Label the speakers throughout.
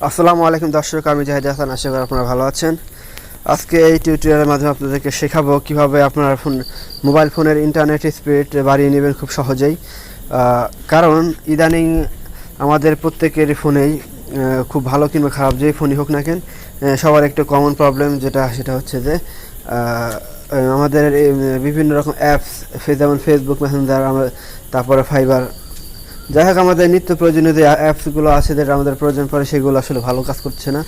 Speaker 1: আসসালামু আলাইকুম দর্শক, আমি জাহিদ হাসান। আশা করি আপনারা ভালো আছেন। আজকে এই টিউটোরিয়ালের মাধ্যমে আপনাদেরকে শেখাবো কিভাবে আপনার মোবাইল ফোনের ইন্টারনেট স্পিড বাড়িয়ে নেবেন খুব সহজেই। কারণ ইদানিং আমাদের প্রত্যেকের ফোনেই খুব ভালো কিংবা খারাপ যেই ফোনই হোক না কেন, সবার একটা কমন প্রবলেম সেটা হচ্ছে যে আমাদের বিভিন্ন রকম অ্যাপস, যেমন ফেসবুক, মেসেঞ্জার, তারপরে ফাইবার, যাই হোক আমাদের নিত্য প্রয়োজনীয় যে অ্যাপসগুলো আছে যেটা আমাদের প্রয়োজন পড়ে সেগুলো আসলে ভালো কাজ করছে না।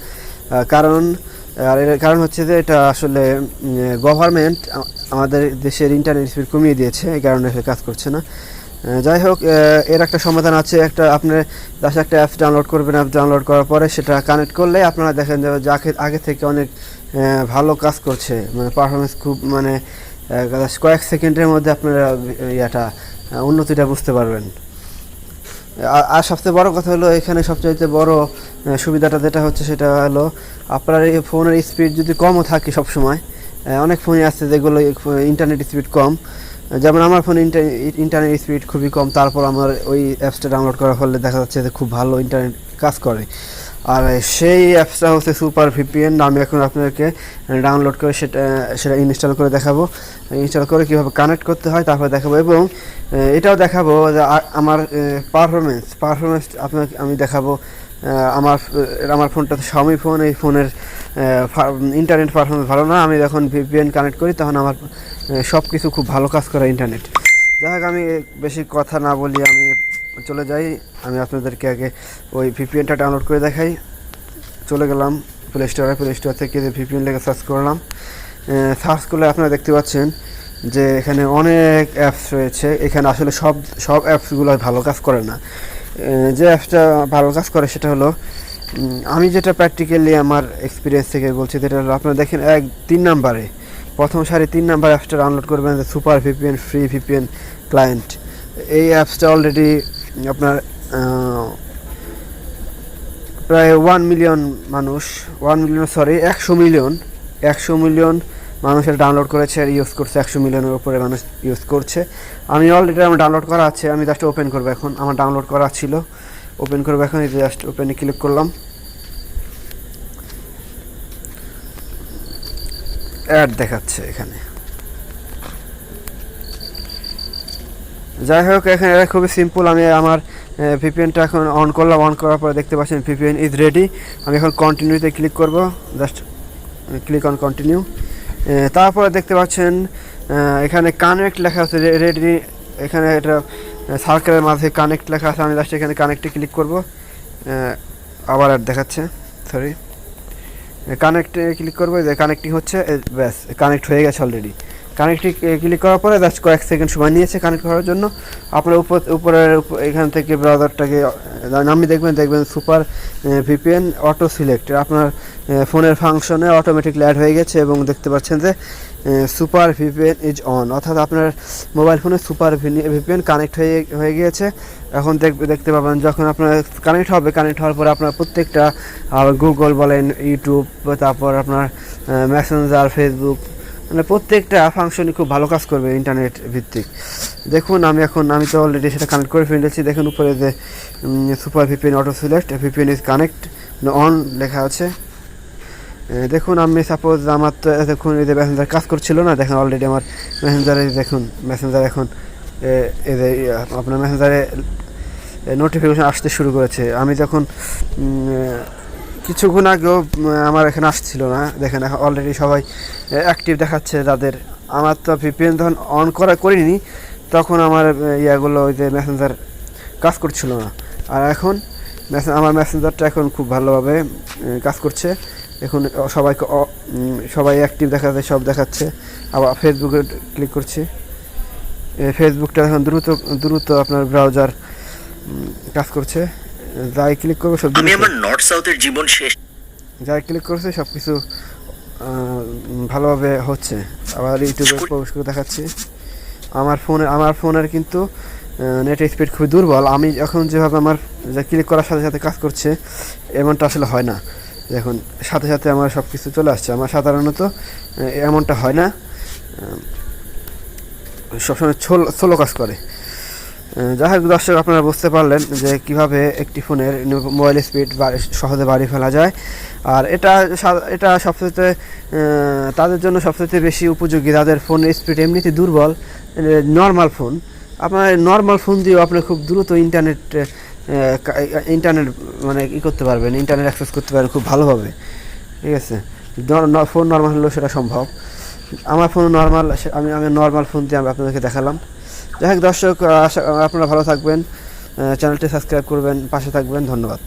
Speaker 1: এর কারণ হচ্ছে যে এটা আসলে গভর্নমেন্ট আমাদের দেশের ইন্টারনেট স্পিড কমিয়ে দিয়েছে, এই কারণে কাজ করছে না। যাই হোক, এর একটা সমাধান আছে। আপনি একটা অ্যাপস ডাউনলোড করবেন। অ্যাপ ডাউনলোড করার পরে সেটা কানেক্ট করলে আপনারা দেখেন যে আগে থেকে অনেক ভালো কাজ করছে, মানে পারফরমেন্স খুব, মানে কয়েক সেকেন্ডের মধ্যে আপনারা উন্নতিটা বুঝতে পারবেন। আর সবচেয়ে বড় কথা হলো, এখানে সবচাইতে বড় সুবিধাটা যেটা হচ্ছে সেটা হলো আপনার এই ফোনের স্পিড যদি কমও থাকে সবসময়, অনেক ফোনই আছে যেগুলো ইন্টারনেট স্পিড কম, যেমন আমার ফোনে ইন্টারনেট স্পিড খুবই কম, তারপর আমার ওই অ্যাপসটা ডাউনলোড করার ফলে দেখা যাচ্ছে যে খুব ভালো ইন্টারনেট কাজ করে। আর সেই অ্যাপসটা হচ্ছে সুপার ভিপিএন। আমি এখন আপনাদেরকে ডাউনলোড করে সেটা ইনস্টল করে দেখাবো। ইনস্টল করে কীভাবে কানেক্ট করতে হয় তারপরে দেখাবো, এবং এটাও দেখাবো যে আমার পারফরমেন্স আপনাকে আমি দেখাবো। আমার ফোনটা Xiaomi ফোন, এই ফোনের ইন্টারনেট পারফরমেন্স ভালো না। আমি যখন ভিপিএন কানেক্ট করি তখন আমার সব কিছু খুব ভালো কাজ করে ইন্টারনেট। যাই হোক, আমি বেশি কথা না বলি, আমি চলে যাই। আমি আপনাদেরকে আগে ওই ভিপিএনটা ডাউনলোড করে দেখাই। চলে গেলাম প্লে স্টোর থেকে ভিপিএন লেগে সার্চ করলাম। সার্চ করলে আপনারা দেখতে পাচ্ছেন যে এখানে অনেক অ্যাপস রয়েছে। এখানে আসলে সব অ্যাপসগুলো ভালো কাজ করে না। যে অ্যাপসটা ভালো কাজ করে সেটা হলো, আমি যেটা প্র্যাকটিক্যালি আমার এক্সপিরিয়েন্স থেকে বলছি, যেটা হলো আপনারা দেখেন 3 নাম্বারে, প্রথম সারি 3 নাম্বার অ্যাপসটা ডাউনলোড করবেন, যে super VPN free VPN client. এই অ্যাপসটা অলরেডি আপনার প্রায় 1 মিলিয়ন মানুষ, 100 মিলিয়ন মানুষের ডাউনলোড করেছে আর ইউজ করছে। 100 মিলিয়নের উপরে মানুষ ইউজ করছে। আমি অলরেডি আমার ডাউনলোড করা আছে, আমি জাস্ট ওপেন করবো এখন। আমার ডাউনলোড করা ছিল, ওপেন করবো এখন। এই জাস্ট ওপেনে ক্লিক করলাম, অ্যাড দেখাচ্ছে এখানে। যাই হোক, এখানে খুবই সিম্পল। আমি আমার ভিপিএনটা এখন অন করলাম। অন করার পরে দেখতে পাচ্ছেন ভিপিএন ইজ রেডি। আমি এখন কন্টিনিউতে ক্লিক করব, জাস্ট ক্লিক অন কন্টিনিউ। তারপরে দেখতে পাচ্ছেন এখানে কানেক্ট লেখা আছে, রেডি। এখানে এটা সার্কেলের মাঝে কানেক্ট লেখা আছে। আমি জাস্ট এখানে কানেক্টে ক্লিক করব। আবার অ্যাড দেখাচ্ছে, সরি, কানেক্টে ক্লিক করবো। যে কানেক্টিং হচ্ছে, ব্যাস কানেক্ট হয়ে গেছে অলরেডি। কানেক্টে ক্লিক করার পরে জাস্ট কয়েক সেকেন্ড সময় নিয়েছে কানেক্ট করার জন্য। আপনার উপরের এখান থেকে ব্রাউজারটাকে নামিয়ে দেখবেন সুপার ভিপিএন অটো সিলেক্ট আপনার ফোনের ফাংশনে অটোমেটিকলি অ্যাড হয়ে গেছে, এবং দেখতে পাচ্ছেন যে সুপার ভিপিএন ইজ অন, অর্থাৎ আপনার মোবাইল ফোনে সুপার ভিপিএন কানেক্ট হয়ে গিয়েছে। এখন দেখতে পাবেন যখন আপনার কানেক্ট হওয়ার পরে আপনার প্রত্যেকটা গুগল বলেন, ইউটিউব, তারপর আপনার মেসেঞ্জার, ফেসবুক, মানে প্রত্যেকটা ফাংশনই খুব ভালো কাজ করবে ইন্টারনেট ভিত্তিক। দেখুন আমি তো অলরেডি সেটা কানেক্ট করে ফেলেছি। দেখুন উপরে যে super VPN auto select VPN is connect on লেখা আছে। দেখুন আমি সাপোজ আমার তো দেখুন এই যে মেসেঞ্জার কাজ করছিল না, দেখেন অলরেডি আমার মেসেঞ্জার এখন এই যে আপনার মেসেঞ্জারে নোটিফিকেশন আসতে শুরু করেছে। আমি যখন কিছুক্ষণ আগেও আমার এখানে আসছিল না, দেখেন এখন অলরেডি সবাই অ্যাক্টিভ দেখাচ্ছে যাদের। আমার তো ভিপিএন যখন অন করিনি তখন আমার ওই যে মেসেঞ্জার কাজ করছিল না। আর এখন আমার মেসেঞ্জারটা এখন খুব ভালোভাবে কাজ করছে। এখন সবাই অ্যাক্টিভ দেখাচ্ছে, সব দেখাচ্ছে। আবার ফেসবুকে ক্লিক করছি, ফেসবুকটা এখন দ্রুত আপনার ব্রাউজার কাজ করছে। যাই ক্লিক করবো সব, আমি আমার নর্থ সাউথের জীবন শেষ, যাই ক্লিক করছে সব কিছু ভালোভাবে হচ্ছে। আবার ইউটিউবে প্রবেশ করে দেখাচ্ছি। আমার ফোনের কিন্তু নেট স্পিড খুবই দুর্বল। আমি এখন যেভাবে আমার ক্লিক করার সাথে সাথে কাজ করছে, এমনটা আসলে হয় না। দেখুন সাথে সাথে আমার সব কিছু চলে আসছে। আমার সাধারণত এমনটা হয় না, সবসময় স্লো কাজ করে। যাই হোক দর্শক, আপনারা বুঝতে পারলেন যে কিভাবে একটি ফোনের মোবাইল স্পিড সহজে বাড়িয়ে ফেলা যায়। আর এটা সবচেয়ে তাদের জন্য সবচেয়ে বেশি উপযোগী যাদের ফোনের স্পিড এমনিতে দুর্বল। নর্মাল ফোন, আপনার নর্মাল ফোন দিয়েও আপনি খুব দ্রুত ইন্টারনেট মানে করতে পারবেন, ইন্টারনেট অ্যাক্সেস করতে পারবেন খুব ভালোভাবে। ঠিক আছে, ফোন নর্মাল হলেও সেটা সম্ভব। আমার ফোন নর্মাল, আমি নর্মাল ফোন দিয়ে আমি আপনাদেরকে দেখালাম। যাই হোক দর্শক, আপনারা ভালো থাকবেন, চ্যানেলটি সাবস্ক্রাইব করবেন, পাশে থাকবেন। ধন্যবাদ।